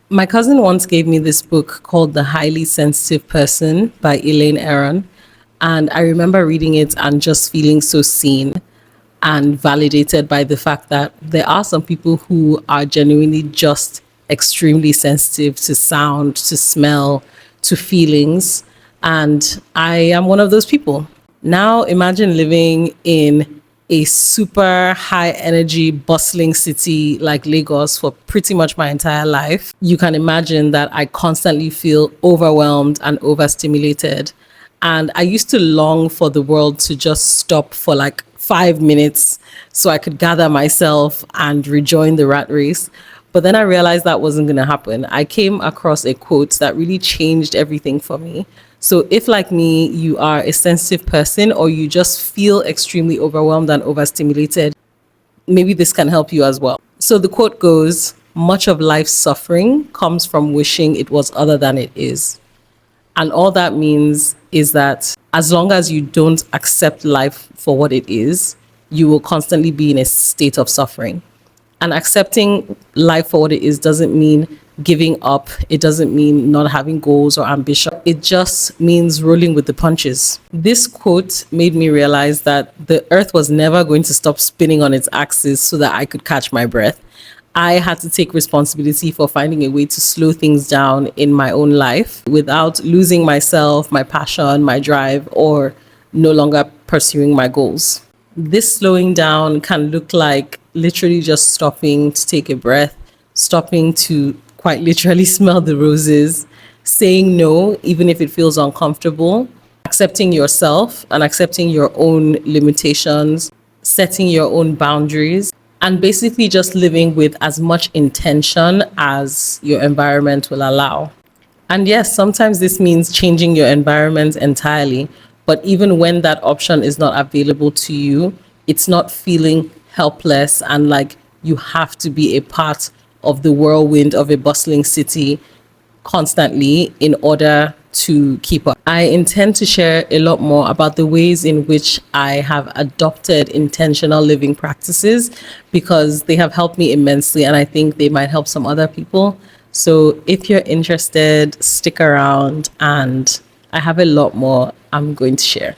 My cousin once gave me this book called The Highly Sensitive Person by Elaine Aron. And I remember reading it and just feeling so seen and validated by the fact that there are some people who are genuinely just extremely sensitive to sound, to smell, to feelings. And I am one of those people. Now imagine living in a super high energy, bustling city like Lagos for pretty much my entire life. You can imagine that I constantly feel overwhelmed and overstimulated. And I used to long for the world to just stop for like 5 minutes so I could gather myself and rejoin the rat race. But then I realized that wasn't going to happen. I came across a quote that really changed everything for me. So, if like me, you are a sensitive person or you just feel extremely overwhelmed and overstimulated, maybe this can help you as well. So, the quote goes, much of life's suffering comes from wishing it was other than it is. And all that means is that as long as you don't accept life for what it is, you will constantly be in a state of suffering. And accepting life for what it is doesn't mean giving up. It doesn't mean not having goals or ambition. It just means rolling with the punches. This quote made me realize that the earth was never going to stop spinning on its axis so that I could catch my breath. I had to take responsibility for finding a way to slow things down in my own life without losing myself, my passion, my drive, or no longer pursuing my goals. This slowing down can look like literally just stopping to take a breath, stopping to quite literally smell the roses, saying no, even if it feels uncomfortable, accepting yourself and accepting your own limitations, setting your own boundaries, and basically just living with as much intention as your environment will allow. And yes, sometimes this means changing your environment entirely. But even when that option is not available to you, it's not feeling helpless and like you have to be a part of the whirlwind of a bustling city constantly in order to keep up. I intend to share a lot more about the ways in which I have adopted intentional living practices because they have helped me immensely and I think they might help some other people. So if you're interested, stick around and I have a lot more I'm going to share.